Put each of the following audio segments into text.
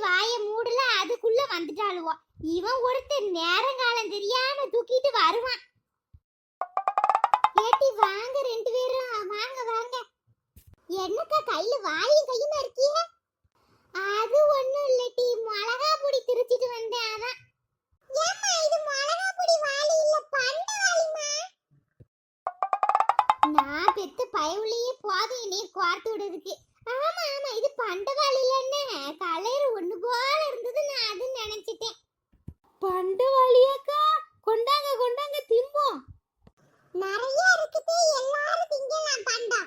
வாயை மூடல அதுக்குள்ள வந்துட்டாளுவோ. இவன் ஒருத்தர் நேரங்காலம் தெரியாம தூக்கிட்டு வருவான். ஏட்டி வாங்க ரெண்டு பேரும் வாங்க வாங்க. என்னக்கா கையில வாயும் கையுமா இருக்கீங்க? அது ஒண்ணும் இல்லட்டி, மிளகா பொடி திருச்சிட்டு வந்தேன் அதான். ஏம்மா இது மிளகா பொடி வாளி இல்ல பண்ட வாளிமா? நான் பெத்து பயவுலயே போதும் நீ கோர்த்து விடுறதுக்கு. ஆமா ஆமா இது பண்ட வாளி இல்லன்னு கலர் ஒண்ணு போல இருந்தது, நான் அது நினைச்சிட்டேன். பண்ட வாளியாக்கா? கொண்டாங்க கொண்டாங்க திம்போம். நிறைய இருக்குது, எல்லாரும் திங்கலாம் பண்டா.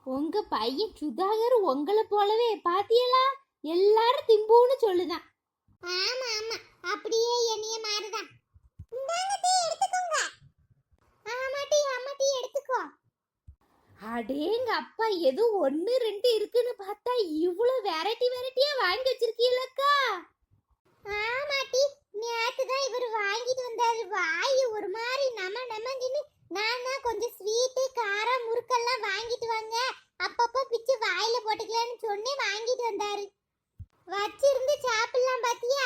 உங்க பையன் சுதாகர் உங்களை போலவே பாத்தியலா, எல்லாரும் திம்போன்னு சொல்லுதான். ஆமா ஆமா அப்படியே என்னைய மாறுதான். இந்தாங்க டீ எடுத்துக்கோங்க. ஆமாட்டி ஆமாட்டி எடுத்துக்கோ. அடேங்க அப்பா, ஏதோ 1 2 இருக்குன்னு பார்த்தா இவ்வளவு வெரைட்டியா வாங்கி வச்சிருக்கீங்களக்கா? ஆமாட்டி, நேத்து தான் இவர் வாங்கிட்டு வந்தாரு. வாய் ஒரு மாதிரி நமஞ்சின்னு நான் தான் கொஞ்சம் ஸ்வீட்டு காரம் முறுக்கெல்லாம் வாங்கிட்டு வாங்க, அப்பப்போ பிச்சு வாயில போட்டுக்கலான்னு சொன்னேன், வாங்கிட்டு வந்தாரு. வச்சிருந்து சாப்பிடலாம் பாத்தியா?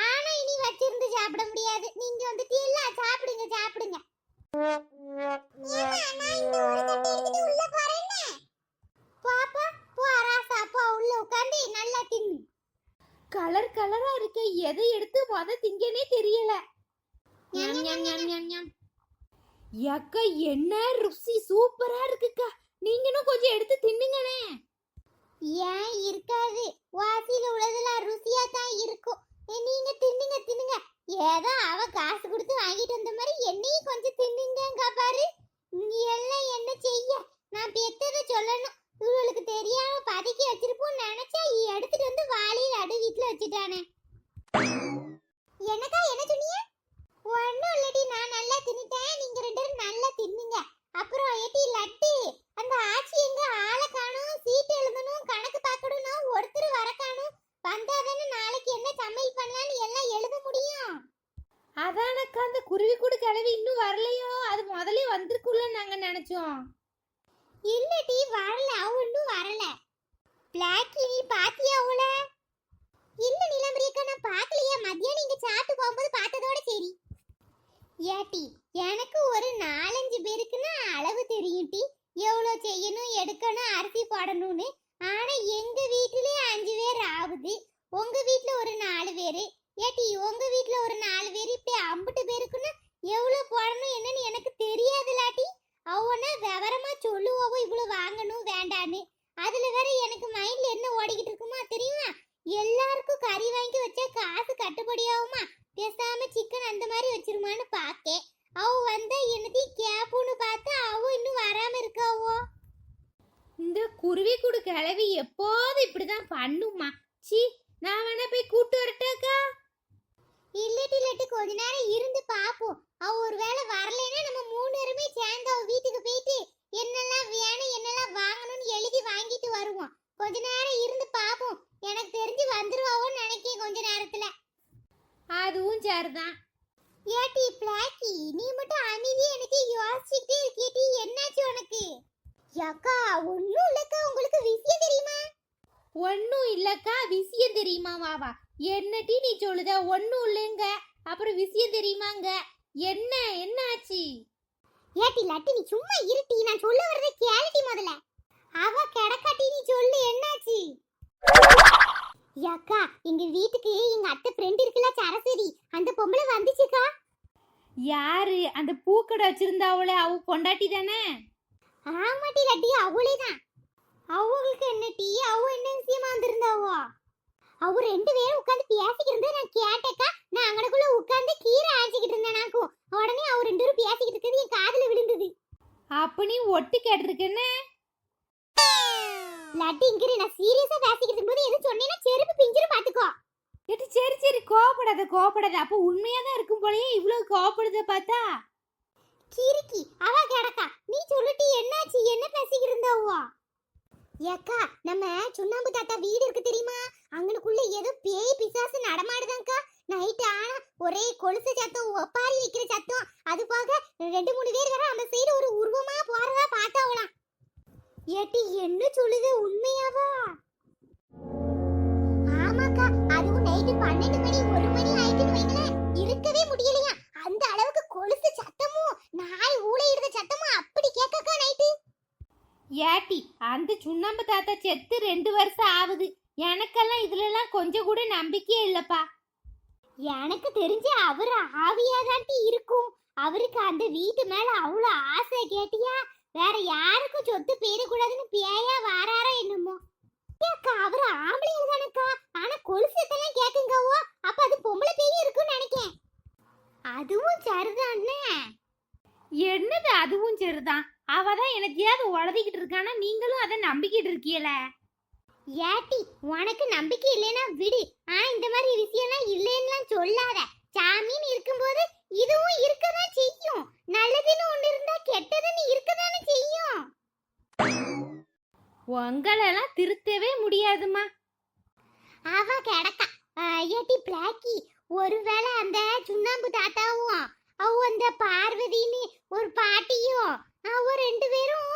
ஆனா இனி வச்சிருந்து சாப்பிட முடியாது. நீங்க வந்துட்டீல்ல, சாப்பிடுங்க சாப்பிடுங்க. உள்ள போறேன்னு பாப்பா போறாசா போ, உள்ள உட்கார்ந்து நல்லா தின்னு. கலர் கலரா இருக்க, எதை எடுத்து திங்கனே தெரியல. அக்கா என்ன ருசி சூப்பரா இருக்குக்கா, நீங்களும் கொஞ்சம் எடுத்து தின்னுங்கனே. ஏன் இருக்காது, வாசியில உள்ளதெல்லாம் ருசியா தான் இருக்கும். நீங்க தின்னுங்க தின்னுங்க. ஏதோ அவ காசு கொடுத்து வாங்கிட்டு வந்த மாதிரி என்னையும் கொஞ்சம் தின்னுங்க பாரு. எல்லாம் என்ன செய்ய, நான் பெத்ததை சொல்லணும். இவளுக்கு தெரியாம பதுக்கி வச்சிருப்போம் நினைச்சா எடுத்துட்டு வந்து வாளியில் அடு வீட்டுல வச்சுட்டானே. எனக்கா என்ன சொன்னீங்க? ஒன்னும் இல்லடி, நான் நல்லா தின்னுட்டேன், நீங்க 2 பேரும் நல்லா தின்னுங்க. அப்புறம் ஏட்டி லட்டு, அந்த ஆச்சி எங்க ஆளை காணும், சீட்டு எழுதணும், கணக்கு பார்க்கணும், ஒருத்தர் வர காணும். வந்தாதானே நாளைக்கு என்ன சமையல் பண்ணலான்னு எல்லாம் எழுத முடியும். அதானக்கா, அந்த குருவி கூடு கிளவி இன்னும் வரலையோ, அது முதல்ல வந்திருக்குள்ள நாங்க நினைச்சோம். இல்லடி வரல, அவ இன்னும் வரல. பிளாக்கி நீ பாத்தியா அவள? இல்ல நிலம்பரியக்கா, நான் பார்க்கலையா. மத்தியானம் இங்க சாப்பிட்டு போகும்போது பார்த்ததோட சரி. ஏட்டி எனக்கு ஒரு 4-5 பேருக்குன்னா அளவு தெரியும் டி, எவ்வளோ செய்யணும் எடுக்கணும் அரிசி போடணும்னு. ஆனா எங்க வீட்டிலே 5 பேர் ஆகுது, உங்க வீட்டுல ஒரு 4 பேரு. ஏட்டி உங்க வீட்டுல ஒரு 4 பேர், இப்படி 50 பேருக்குன்னா எவ்வளோ போடணும் என்னன்னு எனக்கு தெரியாதுலாட்டி. அவனா விவரமா சொல்லுவோவோ இவ்வளவு வாங்கணும் வேண்டான்னு. அதுல வேற எனக்கு மைண்ட்ல என்ன ஓடிக்கிட்டு இருக்குமா தெரியுமா? எல்லாருக்கும் கறி வாங்கி வச்சா காசு கட்டுப்படியாகுமா, பேசாம சிக்கன் அந்த மாதிரி வச்சிருமான்னு பாக்கேன். அவ வந்தா என்னத்தையும் கேப்புன்னு பார்த்தா அவ இன்னும் வராம இருக்காவோ. இந்த குருவி கூடு கிளவி எப்போதும் இப்படிதான் பண்ணுமா. சி, நான் வேணா போய் கூட்டு வரட்டாக்கா? இல்லட்டி கொஞ்ச நேரம் இருந்து பாப்போம். அவ ஒரு வேளை வரலைன்னா நம்ம 3 பேருமே சேர்ந்து அவ வீட்டுக்கு போயிட்டு என்னெல்லாம் வேணும் என்னெல்லாம் வாங்கணும்னு எழுதி வாங்கிட்டு வருவோம். கொஞ்ச நேரம் இருந்து பாப்போம். எனக்கு தெரிஞ்சு வந்துருவாவோன்னு நினைக்கிறேன் கொஞ்ச நேரத்துல. அதுவும் சரிதான். ஏட்டி பிளாக்கி, நீ மட்டும் அமைதியா எனக்கு யோசிச்சுட்டே இருக்கேட்டி, என்னாச்சு உனக்கு? அக்கா ஒண்ணும் இல்லக்கா, உங்களுக்கு விஷயம் தெரியுமா? ஒன்னும் இல்லக்கா, விஷயம் தெரியுமா? வாவா, என்னடி நீ சொல்லுத? ஒன்னும் இல்லைங்க, அப்புறம் விஷயம் தெரியுமாங்க? என்ன என்ன ஆச்சு? ஏட்டி லட்டு நீ சும்மா இருட்டி, நான் சொல்ல வரதை கேளுட்டி முதல்ல. அவ கிடக்காட்டி நீ சொல்லு என்னாச்சு? அக்கா எங்க வீட்டுக்கு எங்க அத்தை ஃப்ரெண்ட் இருக்குல்ல சரஸ்வதி, அந்த பொம்பளை வந்துச்சுக்கா. யாரு? அந்த பூக்கடை வச்சிருந்தாவளே, அவ பொண்டாட்டி தானே? ஆமாட்டி லட்டி, அவளே தான். அவங்களுக்கு என்ன டீ, அவ என்ன விஷயமா வந்திருந்தாவோ? அவ 2 பேரும் உட்கார்ந்து பேசிக்கிட்டு இருந்தா நான் கேட்டேக்கா. நான் அங்கனக்குள்ள உட்கார்ந்து கீரை ஆஞ்சிக்கிட்டு இருந்தேன் நாக்கும். உடனே அவ 2 பேரும் பேசிக்கிட்டு இருக்கிறது என் காதுல விழுந்தது. அப்ப நீ ஒட்டு கேட்டிருக்கேன்னு லட்டி இங்கிரி, நான் சீரியஸா பேசிக்கிட்டு இருக்கும்போது எது சொன்னேன்னா செருப்பு பிஞ்சிரும் பாத்துக்கோ. எட்டு சரி சரி, கோபப்படாத. அப்ப உண்மையா தான் இருக்கும் போலயே இவ்வளவு கோபப்படுத பார்த்தா. கிறுக்கி அவ கிடக்கா. நீ சொல்லிட்டு என்னாச்சு, என்ன பேசிக்கிட்டு இருந்தாவோ? ஏக்கா நம்ம சுண்ணாம்பு தாத்தா வீடு இருக்கு தெரியுமா, அங்கனுக்குள்ள ஏதோ பேய் பிசாசு நடமாடுதாங்கக்கா. நைட் ஆனா ஒரே கொலுசு சத்தம், ஒப்பாரி வைக்கிற சத்தம். அது போக 2-3 பேர் வேற அந்த சைடு ஒரு உருவமா போறதா பார்த்தாவலாம். ஏட்டி என்ன சொல்லுது, உண்மையாவா? ஆமாக்கா அதுவும் நைட்டு 12 மணி 1 மணி ஆயிட்டுன்னு வைங்களேன், இருக்கவே முடியலையா. அந்த அளவுக்கு கொலுசு சத்தமும் நாய் ஊளையிடுற சத்தமும் அப்படி கேட்கக்கா நைட்டு. ஏட்டி அந்த சுண்ணாம்பு தாத்தா செத்து 2 வருஷம் ஆகுது. எனக்கெல்லாம் இதுலலாம் கொஞ்சம் கூட நம்பிக்கையே இல்லப்பா. எனக்கு தெரிஞ்சு அவரு ஆவியாதான்ட்டி இருக்கும். அவருக்கு அந்த வீட்டு மேல அவ்வளவு ஆசை கேட்டியா. வேற யாருக்கும் சொத்து போயிடக்கூடாதுன்னு பேயா வாராரோ என்னமோ. ஏக்கா அவரு ஆம்பளையா தானக்கா, ஆனா கொலுசத்தெல்லாம் கேக்குங்கவோ, அப்ப அது பொம்பளை பேயும் இருக்குன்னு நினைக்கேன். அதுவும் சரிதானே. என்னது அதுவும் சரிதான். அவதான் எனக்கு ஏதாவது உளறிக்கிட்டு இருக்கானா, நீங்களும் அதை நம்பிக்கிட்டு இருக்கீல. ஏட்டி உனக்கு நம்பிக்கை இல்லைன்னா விடு. இந்த மாதிரி விஷயம்லாம் இல்லைன்னா சொல்லாத. சாமின்னு இருக்கும்போது இதுவும் இருக்கதான் செய்யும். நல்லதுன்னு ஒண்ணு இருந்தா கெட்டதுன்னு இருக்கதானே செய்யும். உங்களெல்லாம் திருத்தவே முடியாதுமா. அவ கிடக்கா. ஏட்டி பிளாக்கி, ஒருவேளை அந்த சுண்ணாம்பு தாத்தாவும் அந்த பார்வதின்னு ஒரு பாட்டியும் அவ 2 பேரும்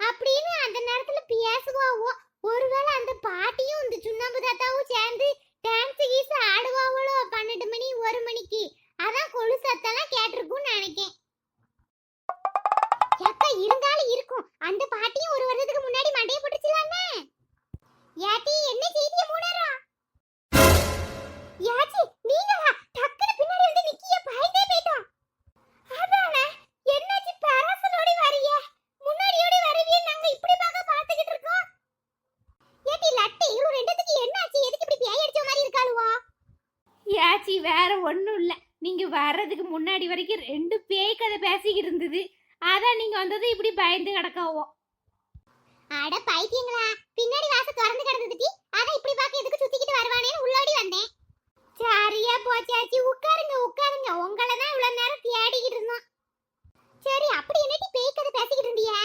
அப்படின்னு அந்த நேரத்துல பேசுவாவோ. ஒருவேளை அந்த பாட்டியும் இந்த சுண்ணாம்பு தாத்தாவும் சேர்ந்து டான்ஸ் கீஸ் ஆடுவாவளோ 12 மணி 1 மணிக்கு. அதான் கொலுசத்தெல்லாம் கேட்டிருக்கும்னு நினைக்கேன். ஏக்கா இருந்தாலும் இருக்கும். அந்த பாட்டியும் ஒரு வருஷத்துக்கு முன்னாடி மண்டைய போட்டுச்சுலானே. ஏட்டி என்ன செய்திய மூடறா? யாச்சி நீங்களா? டக்குனு பின்னாடி வந்து நிக்கிய, பயந்தே போய்ட்டோம். அதானே என்னாச்சு பரசலோடி வரியே, முன்னாடியோடி வரவியே, நாங்க இப்படி பாத்துக்கிட்டு இருக்கோம். ஏட்டி லட்டி இவரு ரெண்டுத்துக்கு என்னாச்சு? எதுக்கு இப்படி பேய் அடிச்ச மாதிரி இருக்காளுவா? ஏச்சி வேற ஒண்ணும் இல்ல, நீங்க வர்றதுக்கு முன்னாடி வரைக்கும் 2 பேய் கதை பேசிக்கிட்டு இருந்தது. அதான் நீங்க வந்தது இப்படி பயந்து கிடக்காவோ. அட பைத்தியங்களா, பின்னாடி வாசல் திறந்து கிடந்ததுடி. அதான் இப்படி பாக்க எதுக்கு சுத்திக்கிட்டு வருவானேன்னு உள்ளோடி வந்தேன். சரியா போச்சாச்சி, உட்காருங்க உட்காருங்க. உங்களை தான் இவ்வளவு நேரம் தேடிக்கிட்டு இருந்தோம். சரி அப்படி என்னடி பேய் கதை பேசிக்கிட்டு இருந்தியா?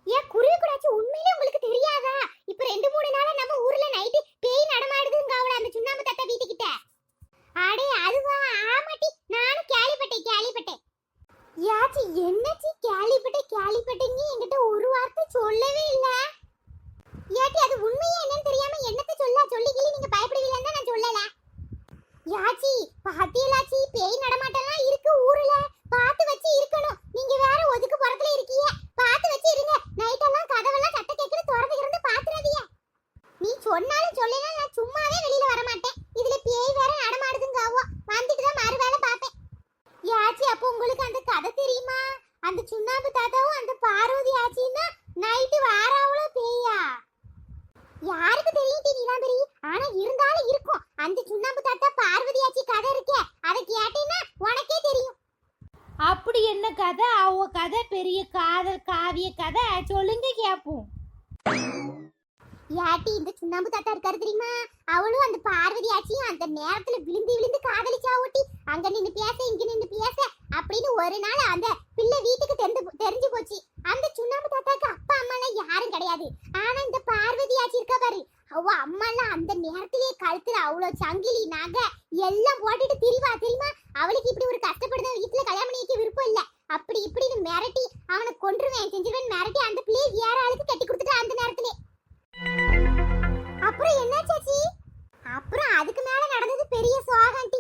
ஏன் குருவி கூடாச்சு, உண்மையிலே உங்களுக்கு தெரியாதா? இப்ப 2-3 நாளா நம்ம ஊர்ல நைட்டு பேய் நடமாடுதுங்க அவள அந்த சுண்ணாம்பு தாத்தா வீட்டுக்கிட்ட. அடே அதுவா? ஆமாட்டி, நானும் கேள்விப்பட்டேன். யாச்சி என்னச்சி கேள்விப்பட்டீங்க? என்கிட்ட ஒரு வார்த்தை சொல்லவே இல்ல. ஏட்டி அது உண்மையா என்னன்னு தெரியாம என்னத்த சொல்லிக்கிளி நீங்க பயப்படுவீங்கன்னு நான் சொல்லல. யாச்சி பாத்தியலாச்சி, பேய் நடமாட்டம்லாம் இருக்கு ஊர்ல. பார்த்து வச்சு இருக்கணும். நீங்க வேற ஒதுக்கு புறத்துல இருக்கீங்க, பார்த்து வச்சு இருங்க. நைட் எல்லாம் கதவெல்லாம் சட்ட கேக்குற திறந்து பாத்துறாதீங்க. நீ சொன்னாலும் சொல்லலாம், நான் சும்மாவே வெளியில வர மாட்டேன். இதுல பேய் வேற நடமாடுதுங்காவோ, வந்துட்டு தான் மறு வேலை பாப்பேன். யாச்சி அப்ப உங்களுக்கு அந்த கதை தெரியுமா? அந்த சுண்ணாம்பு தாத்தாவும் அந்த பார்வதி ஆச்சின்னா நைட்டு வாராவளோ பேயா? யாருக்கு தெரியும் நீலாம்பரி, ஆனா இருந்தாலும் இருக்கும். அந்த சுண்ணாம்பு தாத்தா பார்வதி ஆச்சி கதை இருக்கே, அதை கேட்டீங்கன்னா உனக்கே தெரியும். அப்படி என்ன கதை? அவ கதை பெரிய காதல் காவிய கதை, சொல்லுங்க கேப்போம். யாட்டி இந்த சுண்ணாம்பு தாத்தா இருக்காரு தெரியுமா? அவளும் அந்த பார்வதி ஆச்சியும் அந்த நேரத்துல விழுந்து காதலிச்சா ஓட்டி. அங்க நின்னு பேச இங்க நின்னு பேச அப்படின்னு ஒரு நாள் அந்த பிள்ளை வீட்டுக்கு தெரிஞ்சு போச்சு. அந்த சுண்ணாம்பு தாத்தாக்கு அப்பா அம்மா எல்லாம் யாரும் கிடையாது. ஆனா இந்த பார்வதி ஆச்சி இருக்கா பாரு, அவ அம்மா எல்லாம் அந்த நேரத்திலேயே கழுத்துல அவ்வளவு சங்கிலி நகை எல்லாம் போட்டுட்டு திரிவா தெரியுமா? அவளுக்கு இப்படி ஒரு கஷ்டப்படுத வீட்டுல கல்யாணம் பண்ணி வைக்க விருப்பம் இல்ல. அப்படி இப்படின்னு மிரட்டி அவனை கொன்றுவேன் செஞ்சிருவேன் மிரட்டி அந்த பிள்ளையை வேற ஆளுக்கு கட்டி கொடுத்துட்டு அந்த நேரத்திலே. அப்புறம் என்னாச்சாச்சி? அப்புறம் அதுக்கு மேல நடந்தது பெரிய சோகண்டி.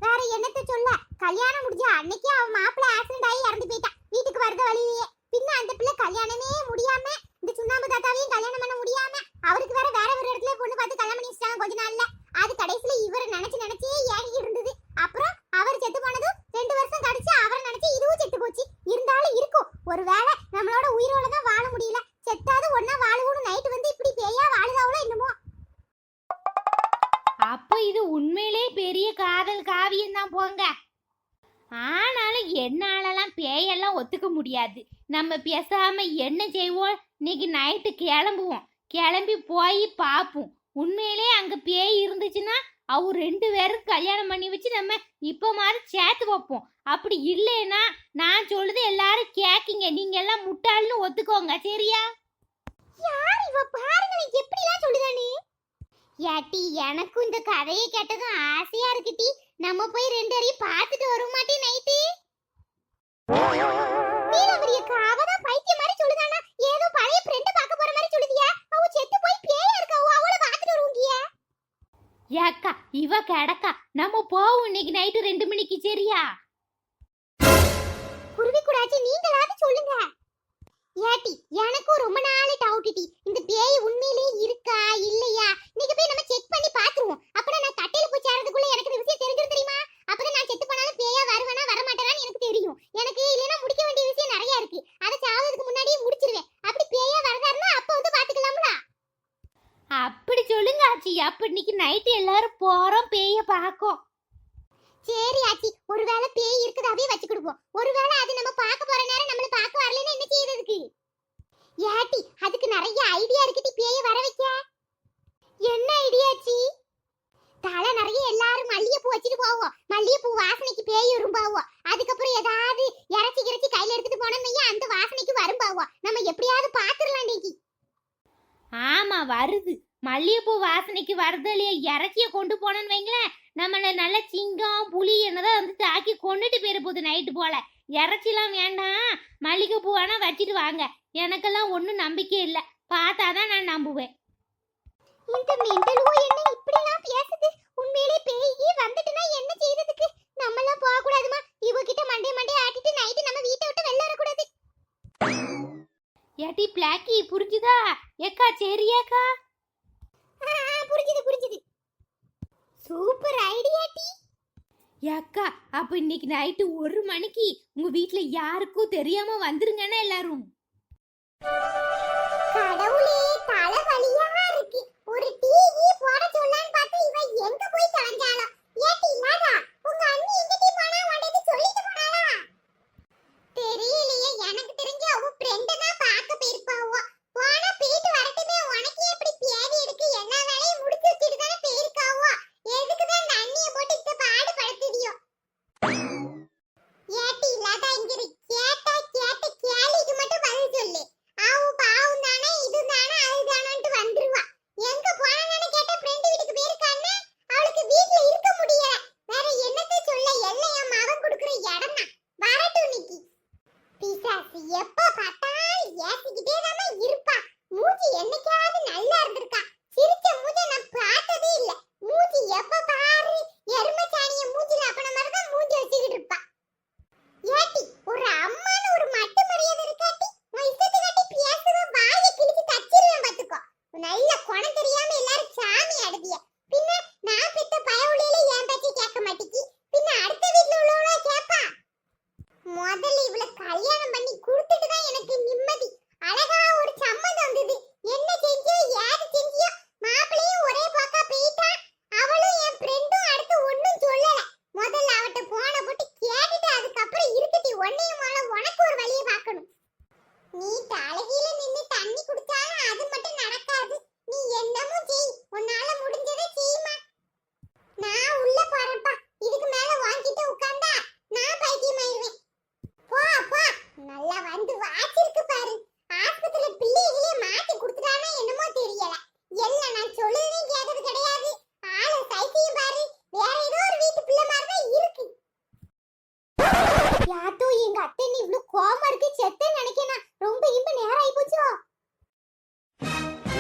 வேற என்னத்த சொல்ல, கல்யாணம் முடிஞ்ச அன்னைக்கே அவ மாப்பிள்ளை ஆக்சிடென்ட் ஆகி இறந்து போயிட்டான் வீட்டுக்கு வரத வழியிலேயே. பின்ன அந்த பிள்ளை கல்யாணமே முடியாம, இந்த சுண்ணாம்பு தாத்தாவையும் கல்யாணம் பண்ண முடியாம அவருக்கு வேற ஒரு இடத்துல பொண்ணு பார்த்து கல்யாணம் பண்ணி வச்சிட்டாங்க கொஞ்ச நாள்ல. அது கடைசியில இவரை நினைச்சே ஏங்கி இருந்தது. அப்புறம் அவர் செத்து போனதும் 2 வருஷம் கழிச்சு அவரை நினைச்சு இதுவும் செத்து போச்சு. இருந்தாலும் இருக்கும், ஒருவேளை நம்மளோட உயிரோட தான் வாழ முடியல, செத்தாது ஒன்னா வாழுவோம். நைட்டு வந்து இப்படி பேயா வாழுதாவளோ என்னமோ. அப்போ இது உண்மையிலே பெரிய காதல் காவியம் தான் போங்க. ஆனாலும் என்னாலலாம் பேயெல்லாம் ஒத்துக்க முடியாது. நம்ம பேசாம என்ன செய்வோம், இன்னைக்கு நைட்டு கிளம்பி போய் பார்ப்போம். உண்மையிலே அங்க பேய் இருந்துச்சுன்னா அவ 2 பேரும் கல்யாணம் பண்ணி வச்சு நம்ம இப்ப மாதிரி சேர்த்து வைப்போம். அப்படி இல்லைன்னா நான் சொல்லுது எல்லாரும் கேக்கிங்க, நீங்க எல்லாம் முட்டாள்னு ஒத்துக்கோங்க, சரியா? யார் இவ பாருங்களே எப்படிலாம் சொல்லுதானே. ஏட்டி எனக்கும் இந்த கதையை கேட்டதும் ஆசையா இருக்குடி. நம்ம போய் 2 பேரையும் பார்த்துட்டு வருமாட்டி நைட்டு. நீலவரிய காவதான் பைத்தியம் மாதிரி சொல்லுதானா, ஏதோ பழைய ஃப்ரெண்ட் பார்க்க போற மாதிரி சொல்லுதியா? அவ செத்து போய் பேயா இருக்கா, அவளை பார்த்துட்டு வருவீங்க. ஏக்கா இவ கிடக்கா, நம்ம போவோம் இன்னைக்கு நைட்டு 2 மணிக்கு, சரியா? குருவி கூடாச்சி நீங்களாவது சொல்லுங்க. ஏட்டி எனக்கும் ரொம்ப நாள் டவுட் டி, இந்த பேய் உண்மையிலேயே இருக்கா இல்லையா? நீங்க போய் நம்ம செக் பண்ணி பாத்துருவோம். அப்பதான் நான் கட்டையில போய் சேர்றதுக்குள்ள எனக்கு இந்த விஷயம் தெரிஞ்சிரும் தெரியுமா? அப்பதான் நான் செத்து போனாலும் பேயா வருவேனா வர மாட்டேனான்னு எனக்கு தெரியும். எனக்கு இல்லைன்னா முடிக்க வேண்டிய விஷயம் நிறைய இருக்கு. அதை சாவதுக்கு முன்னாடியே முடிச்சிருவேன். அப்படி பேயா வரதாருன்னா அப்ப வந்து பாத்துக்கலாம்ல. அப்படி சொல்லுங்க ஆச்சி. அப்ப இன்னைக்கு நைட்டு எல்லாரும் போறோம் பேய பார்க்கோம். சரி ஆச்சி, ஒருவேளை பேய் இருக்குதாவே வச்சு கொடுப்போம். ஒருவேளை அது நம்ம பார்க்க போற நேரம் நம்மள பார்க்க வரலன்னா என்ன செய்யறதுக்கு? ஏட்டி அதுக்கு நிறைய ஐடியா இருக்குடி பேயை வர வைக்க. என்ன ஐடியா ஆச்சி? தலை நிறைய எல்லாரும் மல்லிகைப்பூ வச்சுட்டு போவோம். மல்லிகைப்பூ வாசனைக்கு பேய் வரும்பாவோம். அதுக்கப்புறம் ஏதாவது இறச்சி கிரச்சி கையில எடுத்துட்டு போனோம்னா அந்த வாசனைக்கு வரும்பாவோம். நம்ம எப்படியாவது பாத்துடலாம் டேக்கி. ஆமா வருது. மல்லிகைப்பூ வாசனைக்கு வருது இல்லையா? இறச்சிய கொண்டு போனோன்னு வைங்களேன், நம்மள நல்ல சிங்கம் புலி என்னதான் வந்து தாக்கி கொண்டுட்டு போயிட போகுது நைட்டு போல. இறச்சிலாம் வேண்டாம், மல்லிகைப்பூ வேணா வச்சுட்டு வாங்க. எனக்கெல்லாம் ஒன்றும் நம்பிக்கை இல்லை, பார்த்தாதான் நான் நம்புவேன். இந்த மெண்டலுவோ என்ன இப்படிலாம் பேசுது? உண்மையிலே பேயே வந்துட்டுனா என்ன செய்யறதுக்கு? நம்மலாம் போக கூடாதுமா. இவகிட்ட மண்டே ஆட்டிட்டு நைட்டு நம்ம வீட்டை விட்டு வெளில வர கூடாது. ஏட்டி பிளாக்கி புரிஞ்சுதா? ஏக்கா சரியாக்கா? புரிஞ்சுது. சூப்பர் ஐடியா டி. ஏக்கா அப்ப இன்னைக்கு நைட்டு 1 மணிக்கு உங்க வீட்ல யாருக்கும் தெரியாம வந்துருங்கன்னு எல்லாரும். கடவுளே தலை வலியா இருக்கு. ஒரு டீ போட சொல்லலான்னு பார்த்தா இவ எங்க போய் தொலைஞ்சாளோ? ஏட்டி இல்லாதா உங்க அண்ணி எங்க டீ போனா உடனே சொல்லிட்டு போனாளா? தெரியலையே, எனக்கு தெரிஞ்ச அவ ஃப்ரெண்ட தான் பார்க்க போயிருப்பாவோ. போனா போயிட்டு வரட்டுமே. உனக்கு எப்படி பேதி இருக்கு? எல்லா வேலையும் முடிச்சு வச்சிட்டு தானே போயிருக்காவோ. எதுக்கு தான் அந்த அண்ணியை போட்டு இந்த பாடு படுத்துதியோ? ஏட்டி இல்லாதா இங்க கேட்ட கேள்விக்கு மட்டும் பதில் சொல்லு. ஆவு பாவும் தானே இது தானே அது தானேன்ட்டு வந்துருவா. எங்க போனானே கேட்ட ஃப்ரெண்ட் வீட்டுக்கு போயிருக்கானே. அவளுக்கு வீட்ல இருக்க முடியல. வேற என்னத்த சொல்ல? எல்லாம் என் மகன் கொடுக்குற இடம் தான். வரட்டும் நிக்கி. பிசாசு எப்ப பார்த்தாலும் ஏசிக்கிட்டே தான் இருப்பா. மூஞ்சி என்னைக்காவது நல்லா இருந்திருக்கா? சிரிச்ச மூஞ்ச நான் பார்த்ததே இல்ல. மூஞ்சி எப்ப பாரு எருமச்சாணிய மூஞ்சில அப்பன மாதிரி தான் மூஞ்சி வச்சுக்கிட்டு இருப்பா. ஏட்டி ஒரு அம்மான்னு ஒரு மட்டு மரியாதை இருக்காட்டி? உன் இஷ்டத்தை காட்டி பேசுவ வாயை கிழிச்சு தச்சிருவேன் பாத்துக்கோ. நல்ல குணம் தெரியாம எல்லாரும் சாமி அடதிய. பின்ன நான் பெத்த பயவுளியில என் பேச்சை கேட்க மாட்டேங்கி. பின்ன அடுத்த வீட்ல உள்ளவளா கேப்பா? முதல்ல இவளை கல்யாணம் பண்ணி கொடுத்துட்டு தான் எனக்கு நிம்மதி. அழகா ஒரு சம்மந்தம் வந்தது. என்ன செஞ்சியோ ஏது செஞ்சியோ மாப்பிளையும் ஒரே போக்கா போயிட்டா. அவளும் என் ஃப்ரெண்டும் அடுத்து ஒண்ணும் சொல்லல. முதல்ல அவட்ட போன போட்டு கேட்டுட்டு அதுக்கப்புறம் இருக்கட்டி ஒன்னையும் மேல உனக்கு ஒரு வழியை பார்க்கணும். நீ தலைகீழ நின்னு தண்ணி குடிச்சாலும் அது மட்டும் நடக்காது. நீ என்னமோ செய், உன்னால முடிஞ்சதை செய்யுமா. நான் உள்ள போறேன்ப்பா. இதுக்கு மேல வாங்கிட்டு உட்கார்ந்தா நான் பைத்தியமாயிருவேன். போ போ. நல்லா வந்து வாச்சிருக்கு பாரு. ஆஸ்பத்திரியில பிள்ளைகளே மாத்தி கொடுத்துட்டானோ என்னமோ தெரியல. எல்லாம் நான் சொல்லுறேன் கேட்டது கிடையாது. ஆளு சைத்தியம் பாரு. வேற ஏதோ ஒரு வீட்டு பிள்ளை மாதிரி தான் இருக்கு. யாத்தோ எங்க அத்தை நீ இவ்ளோ கோவமா இருக்கு செத்த நினைக்கேனா? ரொம்ப இம்ப நேரம் ஆயி போச்சோ?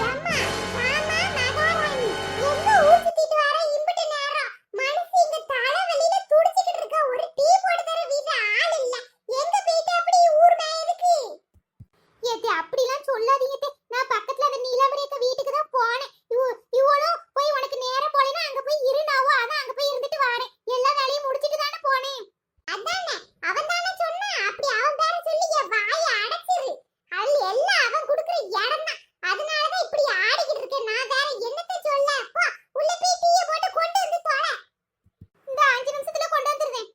அம்மா மாமா மகாராணி எங்க ஊத்திட்டு வர இம்பட்ட நேரம்? மனசு இங்க தலைவலியில துடிச்சிட்டு இருக்க. ஒரு டீ போட்டு தர வீட்ல ஆள் இல்ல. எங்க போயிட்டு அப்படி ஊர் மேயதுக்கு? ஏத்தி அப்படிலாம் சொல்லாதீங்க தே. நான் பக்கத்துல அந்த நீலமரியக்க வீட்டுக்கு தான் போனேன். இவளும் போய் உனக்கு நேரம் போலனா அங்க போய் இருந்தாவோ. அதான் அங்க போய் இருந்துட்டு வரேன். எல்லா வேலையும் முடிச்சிட்டு தானே போனேன். அதானே அவன் தானே சொன்னா. அப்படி அவன் பேர சொல்லி என் வாயை அடைச்சிரு. அது எல்லாம் அவன் கொடுக்குற இடம் தான். அதனால தான் இப்படி ஆடிக்கிட்டு இருக்கேன். நான் வேற என்னத்த சொல்ல? போ உள்ள போய் டீயை போட்டு கொண்டு வந்து தொலை. இந்த 5 நிமிஷத்துல கொண்டு வந்துருவேன்.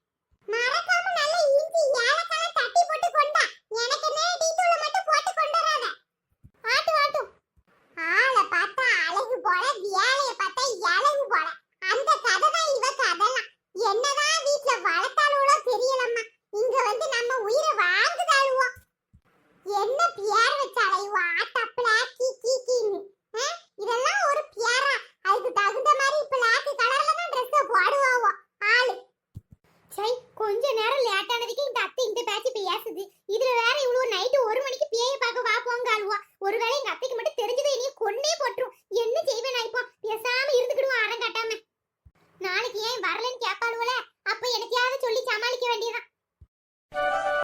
மறக்காம நல்ல இஞ்சி ஏலக்காய் தட்டி போட்டு கொண்டா. எனக்கு என்ன டீ தூளை மட்டும் போட்டு கொண்டு வராத. ஆட்டு ஆட்டு. ஆளை பார்த்தா அழகு போல, வேலையை பார்த்தா இலகு போல. அந்த கதை தான் இவ கதைலாம். என்னதான் வீட்ல வளர்த்தாலுவோ தெரியலம்மா. இங்க வந்து நம்ம உயிரை வாங்குதாளுவோ. என்ன பேர் வச்சாலைவோ? ஆட்டா பிளாக்கி கீக்கின்னு. இதெல்லாம் ஒரு பேரா? அதுக்கு தகுந்த மாதிரி பிளாக் கலர்ல தான் ட்ரெஸ் போடுவாவோ ஆளு. சை கொஞ்ச நேரம் லேட் ஆனதுக்கு இந்த அத்தை இந்த பேட்ச் பேசுது. இதுல வேற இவ்வளவு நைட்டு 1 மணிக்கு பேயை பார்க்க வா போங்க ஆளுவா. ஒருவேளை எங்க அத்தைக்கு மட்டும் தெரிஞ்சது இனி கொன்னே போட்டு